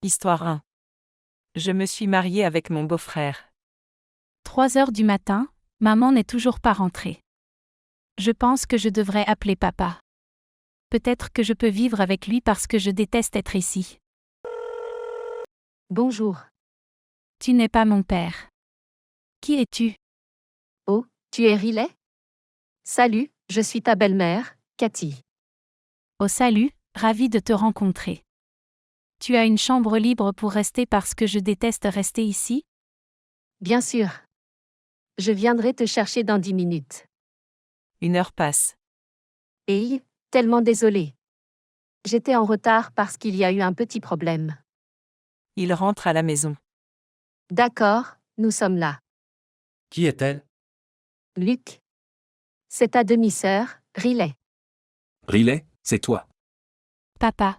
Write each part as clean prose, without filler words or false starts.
Histoire 1. Je me suis mariée avec mon beau-frère. 3 heures du matin, maman n'est toujours pas rentrée. Je pense que je devrais appeler papa. Peut-être que je peux vivre avec lui parce que je déteste être ici. Bonjour. Tu n'es pas mon père. Qui es-tu? Oh, tu es Riley? Salut, je suis ta belle-mère, Cathy. Oh salut, ravi de te rencontrer. Tu as une chambre libre pour rester parce que je déteste rester ici? Bien sûr. Je viendrai te chercher dans 10 minutes. 1 heure passe. Et, tellement désolée. J'étais en retard parce qu'il y a eu un petit problème. Il rentre à la maison. D'accord, nous sommes là. Qui est-elle? Luc. C'est ta demi-sœur, Riley. Riley, c'est toi. Papa.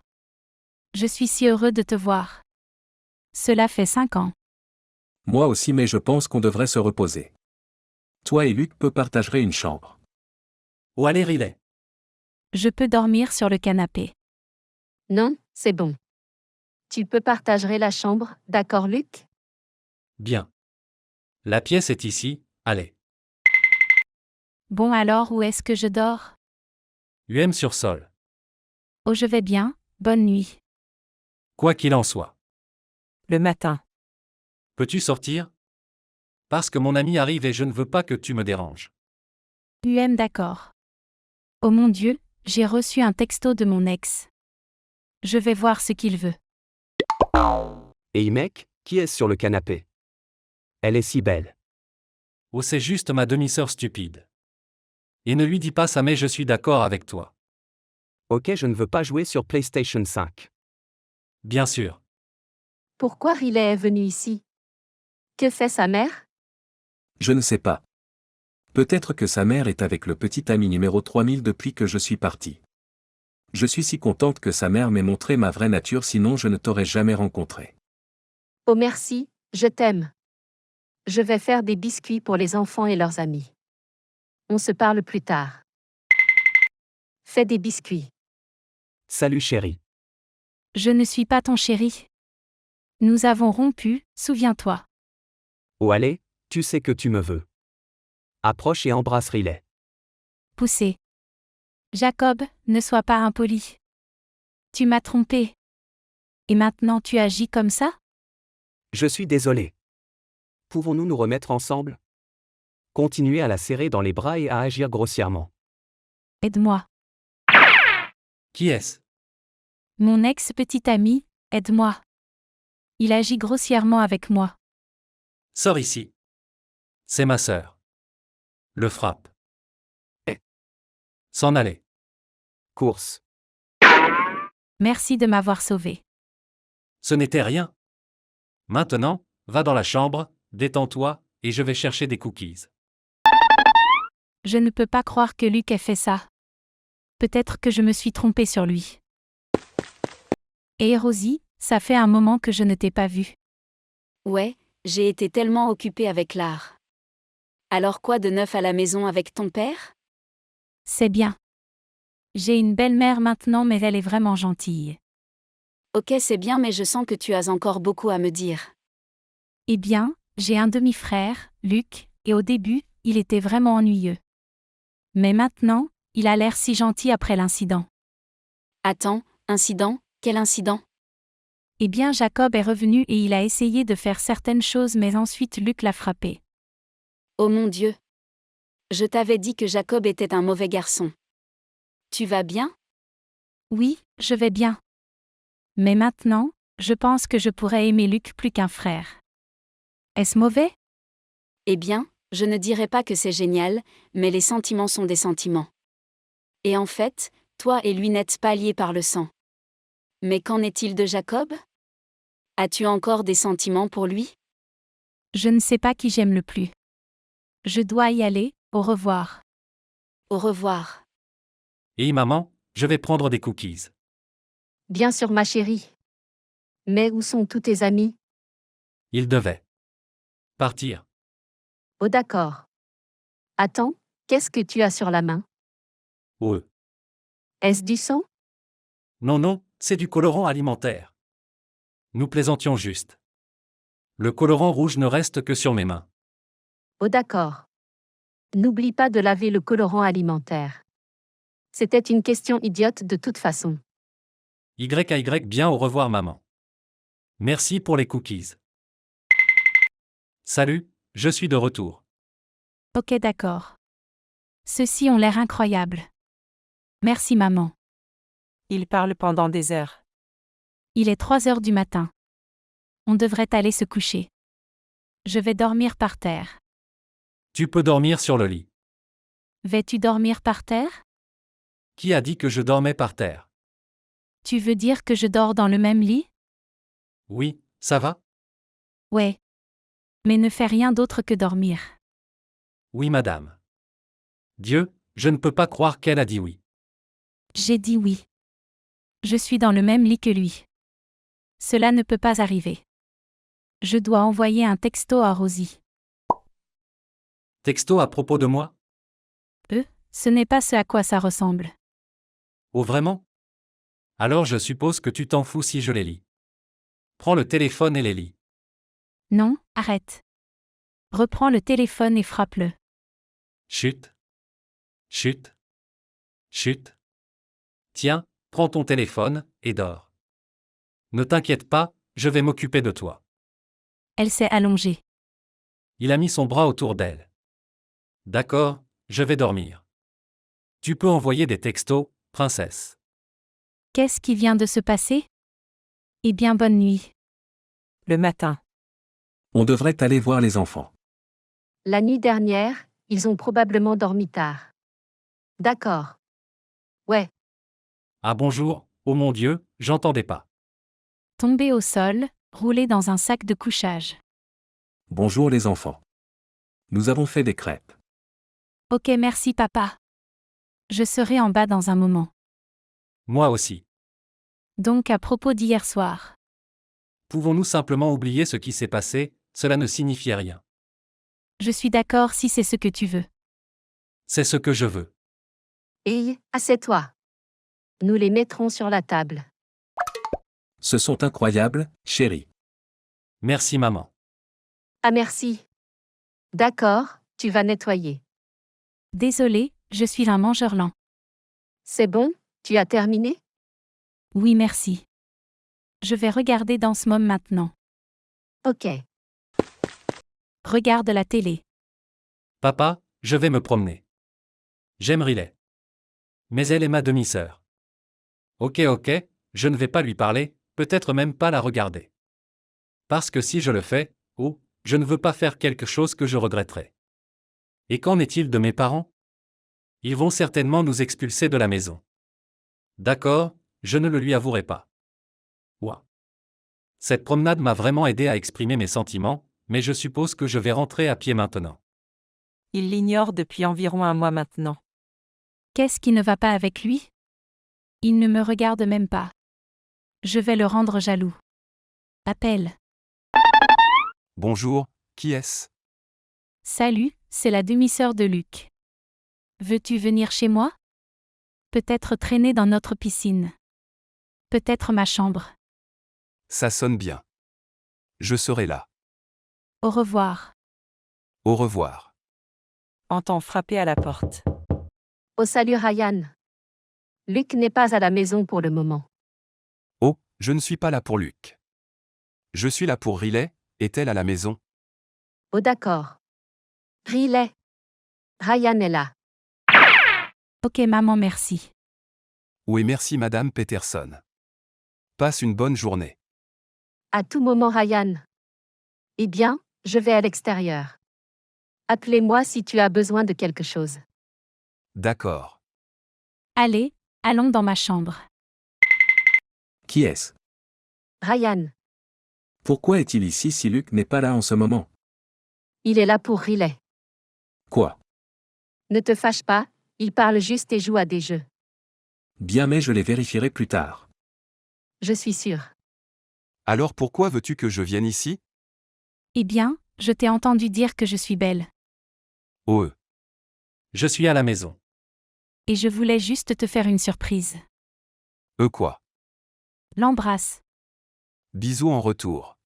Je suis si heureux de te voir. Cela fait 5 ans. Moi aussi, mais je pense qu'on devrait se reposer. Toi et Luc partagerez une chambre. Où aller, Riley? Je peux dormir sur le canapé. Non, c'est bon. Tu peux partager la chambre, d'accord Luc? Bien. La pièce est ici, allez. Bon alors où est-ce que je dors? UM sur sol. Oh je vais bien, bonne nuit. Quoi qu'il en soit. Le matin. Peux-tu sortir? Parce que mon ami arrive et je ne veux pas que tu me déranges. D'accord. Oh mon Dieu, j'ai reçu un texto de mon ex. Je vais voir ce qu'il veut. Hey mec, qui est sur le canapé? Elle est si belle. Oh, c'est juste ma demi-sœur stupide. Et ne lui dis pas ça, mais je suis d'accord avec toi. Ok, je ne veux pas jouer sur PlayStation 5. Bien sûr. Pourquoi Riley est venu ici? Que fait sa mère? Je ne sais pas. Peut-être que sa mère est avec le petit ami numéro 3000 depuis que je suis parti. Je suis si contente que sa mère m'ait montré ma vraie nature, sinon je ne t'aurais jamais rencontré. Oh merci, je t'aime. Je vais faire des biscuits pour les enfants et leurs amis. On se parle plus tard. Fais des biscuits. Salut chérie. Je ne suis pas ton chéri. Nous avons rompu, souviens-toi. Oh allez, tu sais que tu me veux. Approche et embrasse Riley. Poussé. Jacob, ne sois pas impoli. Tu m'as trompé. Et maintenant tu agis comme ça? Je suis désolé. Pouvons-nous nous remettre ensemble? Continuez à la serrer dans les bras et à agir grossièrement. Aide-moi. Qui est-ce? Mon ex-petit ami, aide-moi. Il agit grossièrement avec moi. Sors ici. C'est ma sœur. Le frappe. Eh. S'en aller. Course. Merci de m'avoir sauvé. Ce n'était rien. Maintenant, va dans la chambre, détends-toi, et je vais chercher des cookies. Je ne peux pas croire que Luc ait fait ça. Peut-être que je me suis trompée sur lui. Et Rosie, ça fait un moment que je ne t'ai pas vue. Ouais, j'ai été tellement occupée avec l'art. Alors quoi de neuf à la maison avec ton père? C'est bien. J'ai une belle-mère maintenant, mais elle est vraiment gentille. Ok, c'est bien, mais je sens que tu as encore beaucoup à me dire. Eh bien, j'ai un demi-frère, Luc, et au début, il était vraiment ennuyeux. Mais maintenant, il a l'air si gentil après l'incident. Attends, incident? Quel incident? Eh bien, Jacob est revenu et il a essayé de faire certaines choses, mais ensuite Luc l'a frappé. Oh mon Dieu! Je t'avais dit que Jacob était un mauvais garçon. Tu vas bien? Oui, je vais bien. Mais maintenant, je pense que je pourrais aimer Luc plus qu'un frère. Est-ce mauvais? Eh bien, je ne dirais pas que c'est génial, mais les sentiments sont des sentiments. Et en fait, toi et lui n'êtes pas liés par le sang. Mais qu'en est-il de Jacob? As-tu encore des sentiments pour lui? Je ne sais pas qui j'aime le plus. Je dois y aller, au revoir. Au revoir. Et maman, je vais prendre des cookies. Bien sûr ma chérie. Mais où sont tous tes amis? Il devait partir. Oh d'accord. Attends, qu'est-ce que tu as sur la main? Oh. Est-ce du sang? Non, non, c'est du colorant alimentaire. Nous plaisantions juste. Le colorant rouge ne reste que sur mes mains. Oh d'accord. N'oublie pas de laver le colorant alimentaire. C'était une question idiote de toute façon. YY bien au revoir maman. Merci pour les cookies. Salut, je suis de retour. Ok, d'accord. Ceux-ci ont l'air incroyables. Merci maman. Il parle pendant des heures. Il est 3 heures du matin. On devrait aller se coucher. Je vais dormir par terre. Tu peux dormir sur le lit. Vas-tu dormir par terre? Qui a dit que je dormais par terre? Tu veux dire que je dors dans le même lit? Oui, ça va? Ouais. Mais ne fais rien d'autre que dormir. Oui madame. Dieu, je ne peux pas croire qu'elle a dit oui. J'ai dit oui. Je suis dans le même lit que lui. Cela ne peut pas arriver. Je dois envoyer un texto à Rosie. Texto à propos de moi? Ce n'est pas ce à quoi ça ressemble. Oh vraiment? Alors je suppose que tu t'en fous si je les lis. Prends le téléphone et les lis. Non, arrête. Reprends le téléphone et frappe-le. Chut. Chut. Chut. Tiens, prends ton téléphone et dors. Ne t'inquiète pas, je vais m'occuper de toi. Elle s'est allongée. Il a mis son bras autour d'elle. D'accord, je vais dormir. Tu peux envoyer des textos, princesse. Qu'est-ce qui vient de se passer? Eh bien, bonne nuit. Le matin. On devrait aller voir les enfants. La nuit dernière, ils ont probablement dormi tard. D'accord. Ouais. Ah bonjour, oh mon Dieu, j'entendais pas. Tombée au sol, roulée dans un sac de couchage. Bonjour les enfants. Nous avons fait des crêpes. Ok, merci papa. Je serai en bas dans un moment. Moi aussi. Donc à propos d'hier soir. Pouvons-nous simplement oublier ce qui s'est passé, cela ne signifiait rien. Je suis d'accord si c'est ce que tu veux. C'est ce que je veux. Et, assieds-toi. Nous les mettrons sur la table. Ce sont incroyables, chérie. Merci maman. Ah merci. D'accord, tu vas nettoyer. Désolé, je suis un mangeur lent. C'est bon, tu as terminé? Oui, merci. Je vais regarder Dans ce moment maintenant. Ok. Regarde la télé. Papa, je vais me promener. J'aime Riley. Mais elle est ma demi-sœur. Ok, je ne vais pas lui parler, peut-être même pas la regarder. Parce que si je le fais, je ne veux pas faire quelque chose que je regretterai. Et qu'en est-il de mes parents? Ils vont certainement nous expulser de la maison. D'accord, je ne le lui avouerai pas. Ouah. Cette promenade m'a vraiment aidé à exprimer mes sentiments, mais je suppose que je vais rentrer à pied maintenant. Il l'ignore depuis environ un mois maintenant. Qu'est-ce qui ne va pas avec lui? Il ne me regarde même pas. Je vais le rendre jaloux. Appelle. Bonjour, qui est-ce? Salut, c'est la demi-sœur de Luc. Veux-tu venir chez moi? Peut-être traîner dans notre piscine. Peut-être ma chambre. Ça sonne bien. Je serai là. Au revoir. Au revoir. Entend frapper à la porte. Oh salut Ryan. Luc n'est pas à la maison pour le moment. Oh, je ne suis pas là pour Luc. Je suis là pour Riley, est-elle à la maison? Oh d'accord. Riley. Ryan est là. Ok maman, merci. Oui, merci Madame Peterson. Passe une bonne journée. À tout moment Ryan. Eh bien, je vais à l'extérieur. Appelez-moi si tu as besoin de quelque chose. D'accord. Allez, allons dans ma chambre. Qui est-ce? Ryan. Pourquoi est-il ici si Luc n'est pas là en ce moment? Il est là pour Riley. Quoi? Ne te fâche pas, il parle juste et joue à des jeux. Bien, mais je les vérifierai plus tard. Je suis sûre. Alors pourquoi veux-tu que je vienne ici? Eh bien, je t'ai entendu dire que je suis belle. Oh. Je suis à la maison. Et je voulais juste te faire une surprise. Quoi? L'embrasse. Bisous en retour.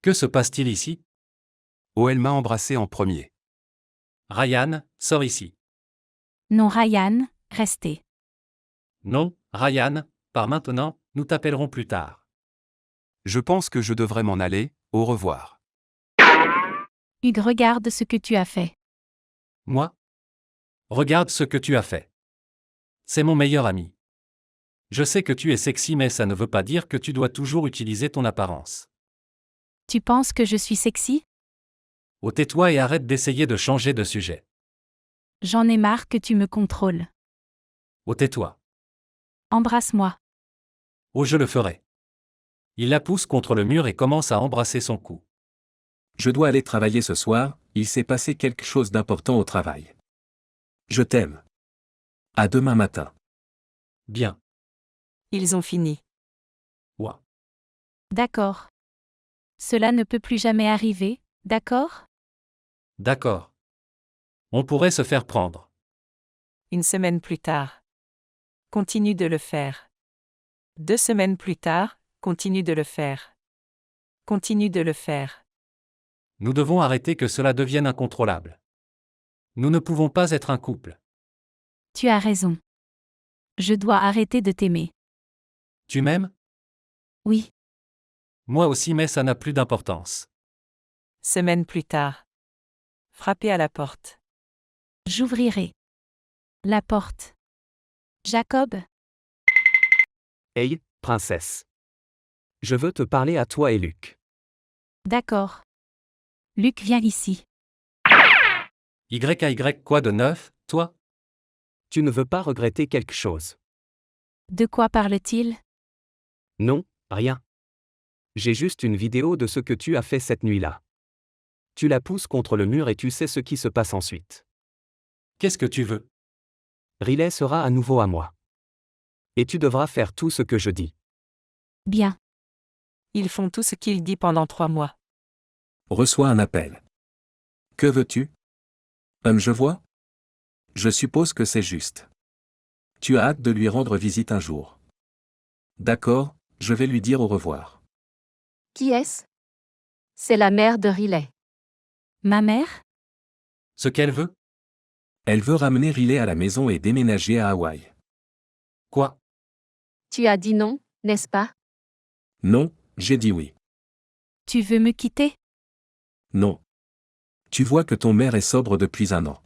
Que se passe-t-il ici? Oh, elle m'a embrassé en premier. Ryan, sors ici. Non Ryan, restez. Non, Ryan, par maintenant, nous t'appellerons plus tard. Je pense que je devrais m'en aller, au revoir. Hugues, regarde ce que tu as fait. Moi? Regarde ce que tu as fait. C'est mon meilleur ami. Je sais que tu es sexy, mais ça ne veut pas dire que tu dois toujours utiliser ton apparence. Tu penses que je suis sexy? Oh, tais-toi et arrête d'essayer de changer de sujet. J'en ai marre que tu me contrôles. Oh, tais-toi. Embrasse-moi. Oh, je le ferai. Il la pousse contre le mur et commence à embrasser son cou. Je dois aller travailler ce soir, il s'est passé quelque chose d'important au travail. Je t'aime. À demain matin. Bien. Ils ont fini. Ouah. D'accord. Cela ne peut plus jamais arriver, d'accord? D'accord. On pourrait se faire prendre. Une semaine plus tard. Continue de le faire. 2 semaines plus tard, continue de le faire. Continue de le faire. Nous devons arrêter que cela devienne incontrôlable. Nous ne pouvons pas être un couple. Tu as raison. Je dois arrêter de t'aimer. Tu m'aimes? Oui. Moi aussi, mais ça n'a plus d'importance. Semaine plus tard. Frappez à la porte. J'ouvrirai. La porte. Jacob? Hey, princesse. Je veux te parler à toi et Luc. D'accord. Luc, viens ici. YY quoi de neuf, toi? Tu ne veux pas regretter quelque chose? De quoi parle-t-il? Non, rien. J'ai juste une vidéo de ce que tu as fait cette nuit-là. Tu la pousses contre le mur et tu sais ce qui se passe ensuite. Qu'est-ce que tu veux? Riley sera à nouveau à moi. Et tu devras faire tout ce que je dis. Bien. Ils font tout ce qu'il dit pendant 3 mois. Reçois un appel. Que veux-tu? Je vois? Je suppose que c'est juste. Tu as hâte de lui rendre visite un jour. D'accord, je vais lui dire au revoir. Qui est-ce? C'est la mère de Riley. Ma mère? Ce qu'elle veut? Elle veut ramener Riley à la maison et déménager à Hawaï. Quoi? Tu as dit non, n'est-ce pas? Non, j'ai dit oui. Tu veux me quitter? Non. Tu vois que ton mère est sobre depuis 1 an.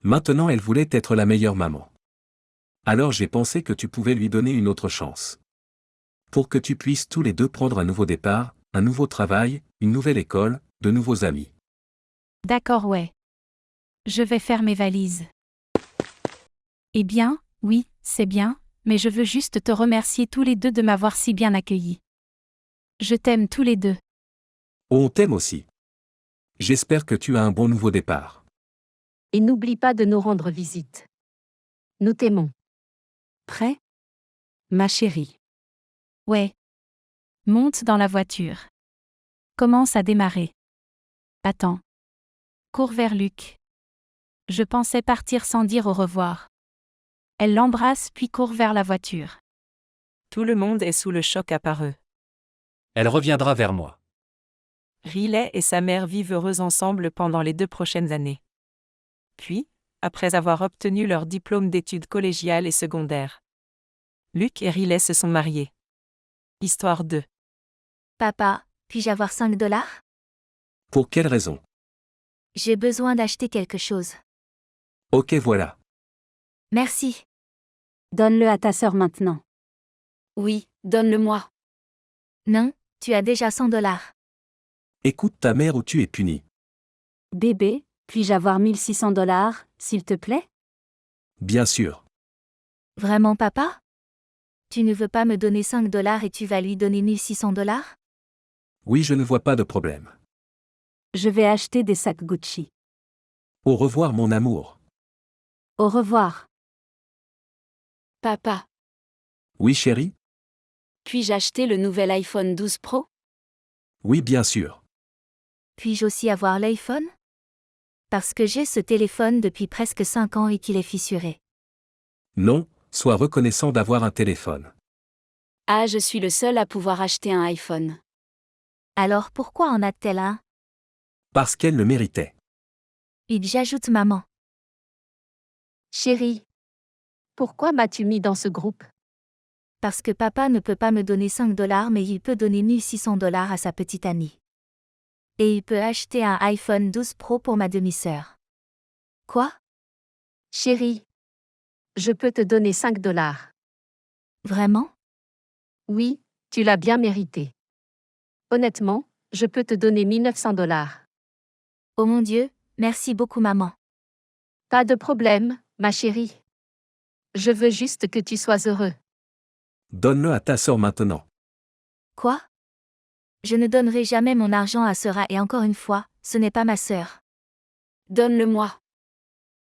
Maintenant elle voulait être la meilleure maman. Alors j'ai pensé que tu pouvais lui donner une autre chance. Pour que tu puisses tous les deux prendre un nouveau départ, un nouveau travail, une nouvelle école, de nouveaux amis. D'accord, ouais. Je vais faire mes valises. Eh bien, oui, c'est bien, mais je veux juste te remercier tous les deux de m'avoir si bien accueilli. Je t'aime tous les deux. Oh, on t'aime aussi. J'espère que tu as un bon nouveau départ. Et n'oublie pas de nous rendre visite. Nous t'aimons. Prêt? Ma chérie. Ouais. Monte dans la voiture. Commence à démarrer. Attends. Cours vers Luc. Je pensais partir sans dire au revoir. Elle l'embrasse puis court vers la voiture. Tout le monde est sous le choc à part eux. Elle reviendra vers moi. Riley et sa mère vivent heureux ensemble pendant les 2 prochaines années. Puis, après avoir obtenu leur diplôme d'études collégiales et secondaires, Luc et Riley se sont mariés. Histoire 2. Papa, puis-je avoir $5? Pour quelle raison? J'ai besoin d'acheter quelque chose. Ok, voilà. Merci. Donne-le à ta sœur maintenant. Oui, donne-le-moi. Non, tu as déjà $100. Écoute ta mère ou tu es puni. Bébé, puis-je avoir $1600, s'il te plaît? Bien sûr. Vraiment, papa? Tu ne veux pas me donner $5 et tu vas lui donner $1600? Oui, je ne vois pas de problème. Je vais acheter des sacs Gucci. Au revoir mon amour. Au revoir. Papa, Oui chérie? puis-je acheter le nouvel iPhone 12 Pro? Oui bien sûr. Puis-je aussi avoir l'iPhone? Parce que j'ai ce téléphone depuis presque 5 ans et qu'il est fissuré. Non, sois reconnaissant d'avoir un téléphone. Ah, je suis le seul à pouvoir acheter un iPhone. Alors pourquoi en a-t-elle un? Parce qu'elle le méritait. J'ajoute maman. Chérie. Pourquoi m'as-tu mis dans ce groupe? Parce que papa ne peut pas me donner 5 dollars mais il peut donner 1600 dollars à sa petite amie. Et il peut acheter un iPhone 12 Pro pour ma demi-sœur. Quoi? Chérie. Je peux te donner 5 dollars. Vraiment? Oui, tu l'as bien mérité. Honnêtement, je peux te donner 1900 dollars. Oh mon Dieu, merci beaucoup maman. Pas de problème, ma chérie. Je veux juste que tu sois heureux. Donne-le à ta sœur maintenant. Quoi? Je ne donnerai jamais mon argent à Sera et encore une fois, ce n'est pas ma sœur. Donne-le-moi.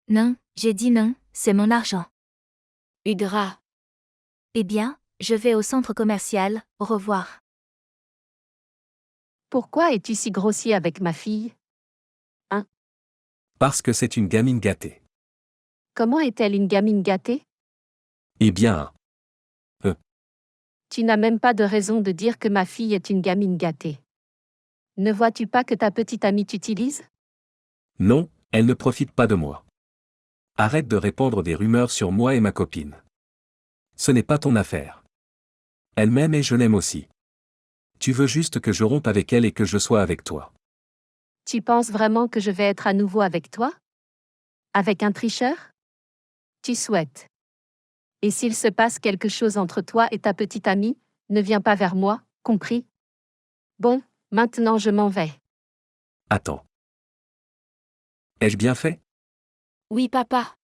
Non, j'ai dit non, c'est mon argent. Udra. Eh bien, je vais au centre commercial, au revoir. Pourquoi es-tu si grossier avec ma fille? Parce que c'est une gamine gâtée. Comment est-elle une gamine gâtée? Eh bien, Tu n'as même pas de raison de dire que ma fille est une gamine gâtée. Ne vois-tu pas que ta petite amie t'utilise? non, elle ne profite pas de moi. Arrête de répandre des rumeurs sur moi et ma copine. Ce n'est pas ton affaire. Elle m'aime et je l'aime aussi. Tu veux juste que je rompe avec elle et que je sois avec toi. Tu penses vraiment que je vais être à nouveau avec toi? Avec un tricheur? Tu souhaites. Et s'il se passe quelque chose entre toi et ta petite amie, ne viens pas vers moi, compris? Bon, maintenant je m'en vais. Attends. Ai-je bien fait? Oui, papa.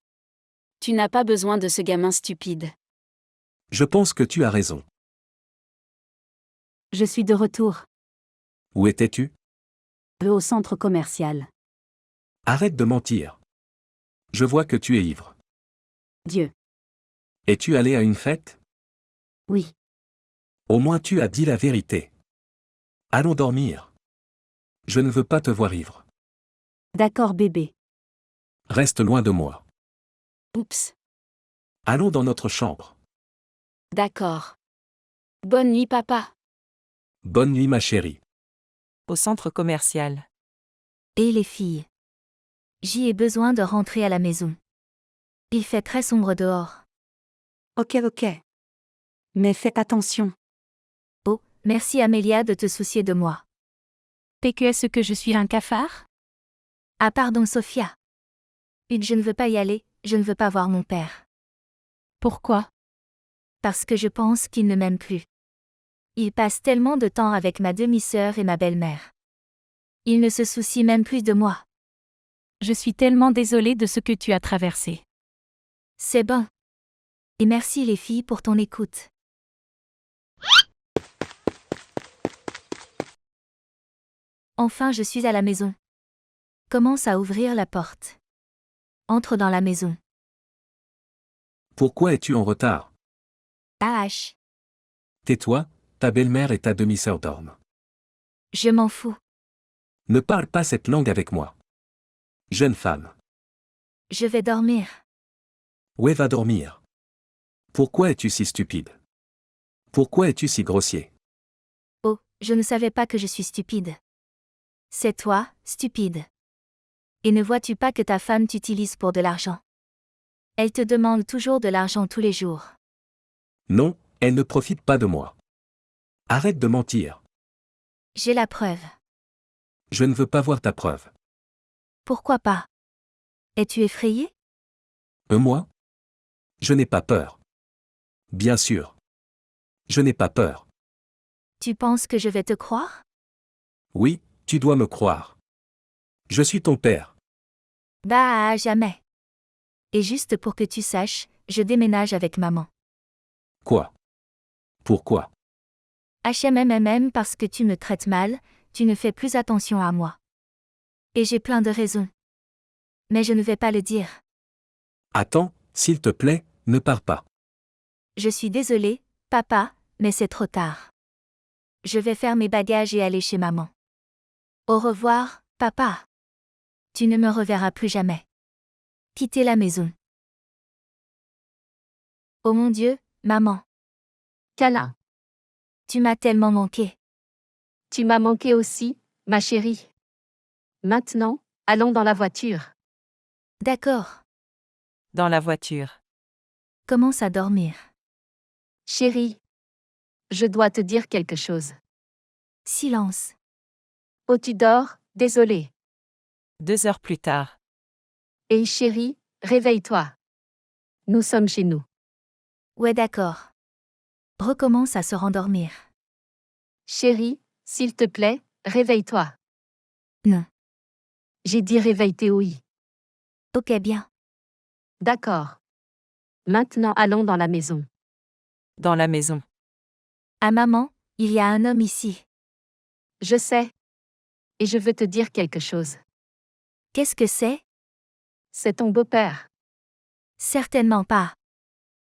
Tu n'as pas besoin de ce gamin stupide. Je pense que tu as raison. Je suis de retour. Où étais-tu? Au centre commercial. Arrête de mentir. Je vois que tu es ivre. Dieu. Es-tu allé à une fête? Oui. Au moins tu as dit la vérité. Allons dormir. Je ne veux pas te voir ivre. D'accord bébé. Reste loin de moi. Oups. Allons dans notre chambre. D'accord. Bonne nuit, papa. Bonne nuit ma chérie. Au centre commercial. Et les filles? J'y ai besoin de rentrer à la maison. Il fait très sombre dehors. Ok. Mais faites attention. Oh, merci Amélia de te soucier de moi. Est-ce que je suis un cafard? Ah pardon Sophia. Je ne veux pas y aller, je ne veux pas voir mon père. Pourquoi? Parce que je pense qu'il ne m'aime plus. Il passe tellement de temps avec ma demi-sœur et ma belle-mère. Il ne se soucie même plus de moi. Je suis tellement désolée de ce que tu as traversé. C'est bon. Et merci les filles pour ton écoute. Enfin je suis à la maison. Commence à ouvrir la porte. Entre dans la maison. Pourquoi es-tu en retard? H. Tais-toi, ta belle-mère et ta demi-sœur dorment. Je m'en fous. Ne parle pas cette langue avec moi. Jeune femme. Je vais dormir. Où va dormir? Pourquoi es-tu si stupide? Pourquoi es-tu si grossier? Oh, je ne savais pas que je suis stupide. C'est toi, stupide. Et ne vois-tu pas que ta femme t'utilise pour de l'argent? Elle te demande toujours de l'argent tous les jours. Non, elle ne profite pas de moi. Arrête de mentir. J'ai la preuve. Je ne veux pas voir ta preuve. Pourquoi pas? Es-tu effrayé? Moi? Je n'ai pas peur. Bien sûr. Je n'ai pas peur. Tu penses que je vais te croire? Oui, tu dois me croire. Je suis ton père. Bah, jamais. Et juste pour que tu saches, je déménage avec maman. Quoi? Pourquoi? Parce que tu me traites mal, tu ne fais plus attention à moi. Et j'ai plein de raisons. Mais je ne vais pas le dire. Attends, s'il te plaît, ne pars pas. Je suis désolée, papa, mais c'est trop tard. Je vais faire mes bagages et aller chez maman. Au revoir, papa. Tu ne me reverras plus jamais. Quitter la maison. Oh mon Dieu, maman. Câlin. Tu m'as tellement manqué. Tu m'as manqué aussi, ma chérie. Maintenant, allons dans la voiture. D'accord. Dans la voiture. Commence à dormir. Chérie, je dois te dire quelque chose. Silence. Oh, tu dors, désolé. 2 heures plus tard. Et chérie, réveille-toi. Nous sommes chez nous. Ouais, d'accord. Recommence à se rendormir. Chérie, s'il te plaît, réveille-toi. Non. J'ai dit réveille-toi, oui. Ok, bien. D'accord. Maintenant allons dans la maison. Dans la maison. Ah maman, il y a un homme ici. Je sais. Et je veux te dire quelque chose. Qu'est-ce que c'est? C'est ton beau-père. Certainement pas.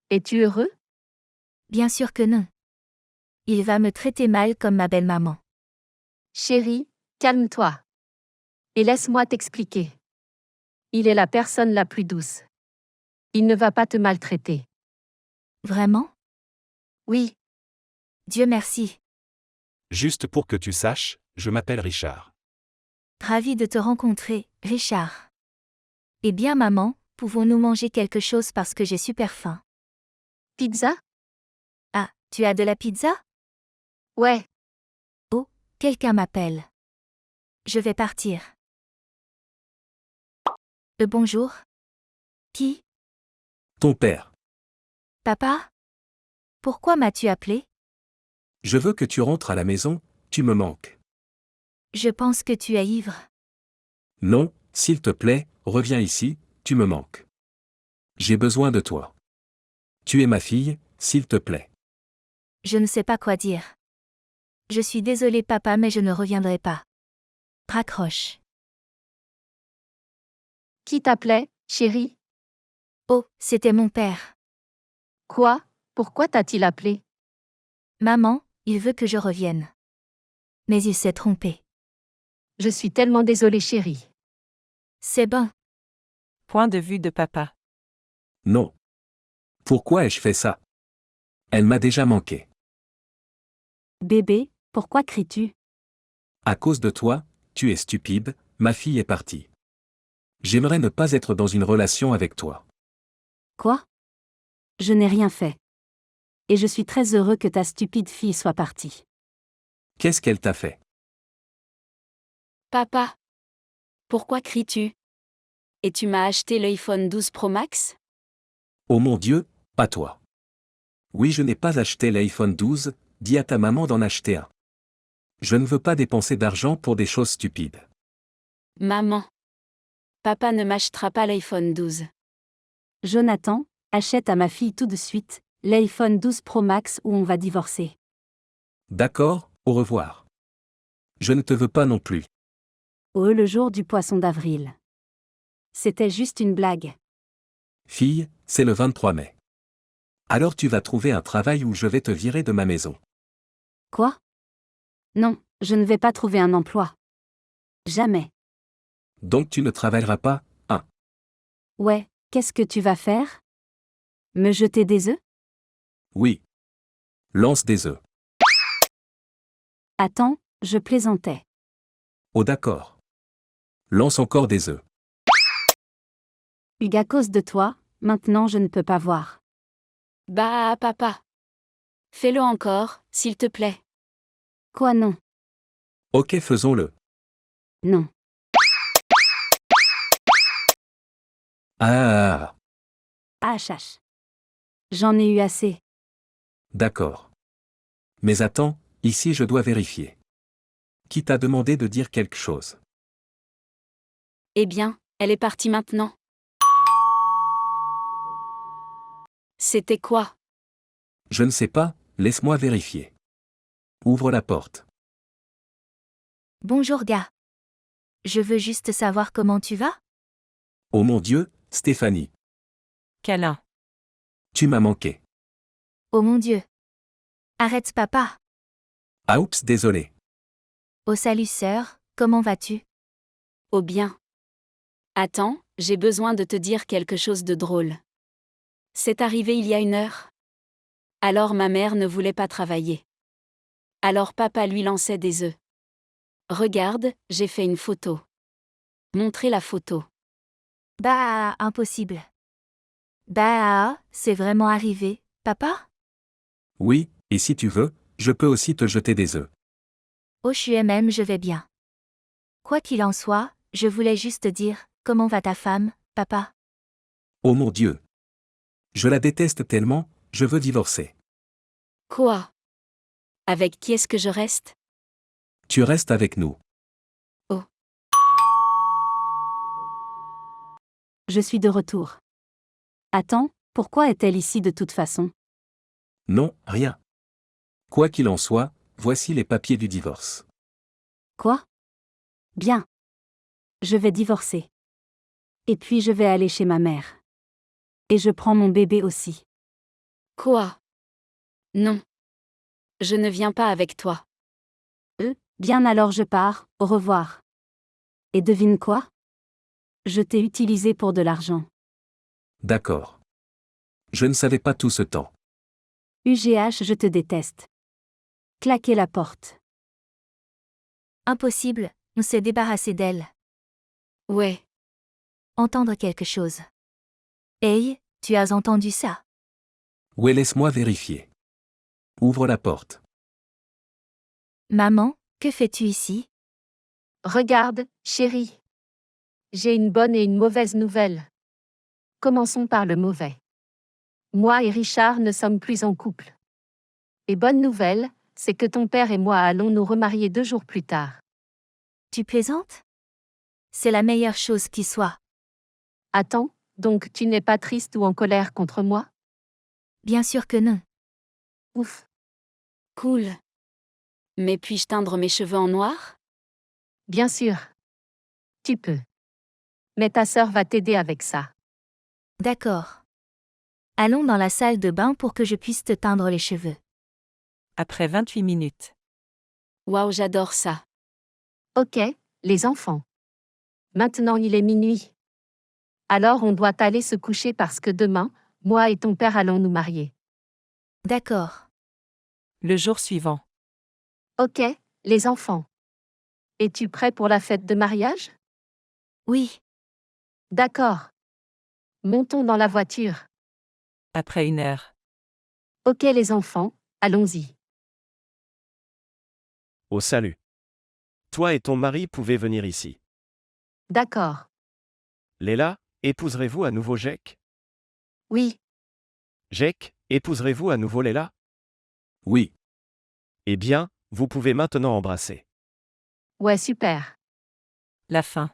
Es-tu heureux? Bien sûr que non. Il va me traiter mal comme ma belle-maman. Chérie, calme-toi. Et laisse-moi t'expliquer. Il est la personne la plus douce. Il ne va pas te maltraiter. Vraiment? Oui, Dieu merci. Juste pour que tu saches, je m'appelle Richard. Ravi de te rencontrer, Richard. Eh bien maman, pouvons-nous manger quelque chose parce que j'ai super faim. pizza? Ah, tu as de la pizza? Ouais, Quelqu'un m'appelle. Je vais partir. Bonjour. Qui? Ton père. Papa? Pourquoi m'as-tu appelé? Je veux que tu rentres à la maison, tu me manques. Je pense que tu es ivre. Non, s'il te plaît, reviens ici, tu me manques. J'ai besoin de toi. Tu es ma fille, s'il te plaît. Je ne sais pas quoi dire. Je suis désolée papa mais je ne reviendrai pas. Raccroche. qui t'appelait, chérie? Oh, c'était mon père. Quoi? Pourquoi t'a-t-il appelé? Maman, il veut que je revienne. Mais il s'est trompé. Je suis tellement désolée, chérie. C'est bon. Point de vue de papa. Non. Pourquoi ai-je fait ça? Elle m'a déjà manqué. Bébé, pourquoi cries-tu? À cause de toi, tu es stupide, ma fille est partie. J'aimerais ne pas être dans une relation avec toi. Quoi? Je n'ai rien fait. Et je suis très heureux que ta stupide fille soit partie. Qu'est-ce qu'elle t'a fait? Papa. Pourquoi cries-tu? Et tu m'as acheté l'iPhone 12 Pro Max? Oh mon Dieu, pas toi. Oui, je n'ai pas acheté l'iPhone 12, dis à ta maman d'en acheter un. Je ne veux pas dépenser d'argent pour des choses stupides. Maman. Papa ne m'achètera pas l'iPhone 12. Jonathan, achète à ma fille tout de suite l'iPhone 12 Pro Max ou on va divorcer. D'accord, au revoir. Je ne te veux pas non plus. Oh, le jour du poisson d'avril. C'était juste une blague. Fille, c'est le 23 mai. Alors tu vas trouver un travail ou je vais te virer de ma maison. Quoi? Non, je ne vais pas trouver un emploi. Jamais. Donc tu ne travailleras pas, hein? Ouais, qu'est-ce que tu vas faire? Me jeter des œufs? Oui. Lance des œufs. Attends, je plaisantais. Oh d'accord. Lance encore des œufs. Hugues, à cause de toi, maintenant je ne peux pas voir. Bah, papa. Fais-le encore, s'il te plaît. Quoi non? Ok, faisons-le. Non. Ah, Ah chache. J'en ai eu assez. d'accord. Mais attends, ici je dois vérifier. Qui t'a demandé de dire quelque chose? Eh bien, elle est partie maintenant. C'était quoi? Je ne sais pas, laisse-moi vérifier. Ouvre la porte. Bonjour gars. Je veux juste savoir comment tu vas? Oh mon Dieu, Stéphanie, Câlin. tu m'as manqué. Oh mon Dieu. Arrête papa. Ah oups, désolé. Oh salut sœur, comment vas-tu? Oh bien. Attends, j'ai besoin de te dire quelque chose de drôle. C'est arrivé il y a 1 heure. Alors ma mère ne voulait pas travailler. Alors papa lui lançait des œufs. Regarde, j'ai fait une photo. Montrez la photo. Bah, impossible. Bah, c'est vraiment arrivé, papa? Oui, et si tu veux, je peux aussi te jeter des œufs. Oh, je vais bien. Quoi qu'il en soit, je voulais juste dire, comment va ta femme, papa? Oh mon Dieu! Je la déteste tellement, je veux divorcer. Quoi? Avec qui est-ce que je reste? Tu restes avec nous. Je suis de retour. Attends, pourquoi est-elle ici de toute façon? Non, rien. Quoi qu'il en soit, voici les papiers du divorce. Quoi? Bien. Je vais divorcer. Et puis je vais aller chez ma mère. Et je prends mon bébé aussi. Quoi? Non. Je ne viens pas avec toi. Bien alors je pars, au revoir. Et devine quoi? Je t'ai utilisé pour de l'argent. D'accord. Je ne savais pas tout ce temps. UGH, je te déteste. Claquez la porte. Impossible, on s'est débarrassé d'elle. Ouais. Entendre quelque chose. Hey, tu as entendu ça? Ouais, laisse-moi vérifier. Ouvre la porte. Maman, que fais-tu ici? Regarde, chérie. J'ai une bonne et une mauvaise nouvelle. Commençons par le mauvais. Moi et Richard ne sommes plus en couple. Et bonne nouvelle, c'est que ton père et moi allons nous remarier 2 jours plus tard. Tu plaisantes? C'est la meilleure chose qui soit. Attends, donc tu n'es pas triste ou en colère contre moi? Bien sûr que non. Ouf. Cool. Mais puis-je teindre mes cheveux en noir? Bien sûr. Tu peux. Mais ta sœur va t'aider avec ça. D'accord. Allons dans la salle de bain pour que je puisse te teindre les cheveux. Après 28 minutes. Waouh, j'adore ça. Ok, les enfants. Maintenant il est minuit. Alors on doit aller se coucher parce que demain, moi et ton père allons nous marier. D'accord. Le jour suivant. Ok, les enfants. Es-tu prêt pour la fête de mariage? Oui. D'accord. Montons dans la voiture. Après 1 heure. Ok les enfants, allons-y. Oh salut. Toi et ton mari pouvez venir ici. D'accord. Léla, épouserez-vous à nouveau Jake? Oui, Jake, épouserez-vous à nouveau Léla? Oui. Eh bien, vous pouvez maintenant embrasser. ouais super. La fin.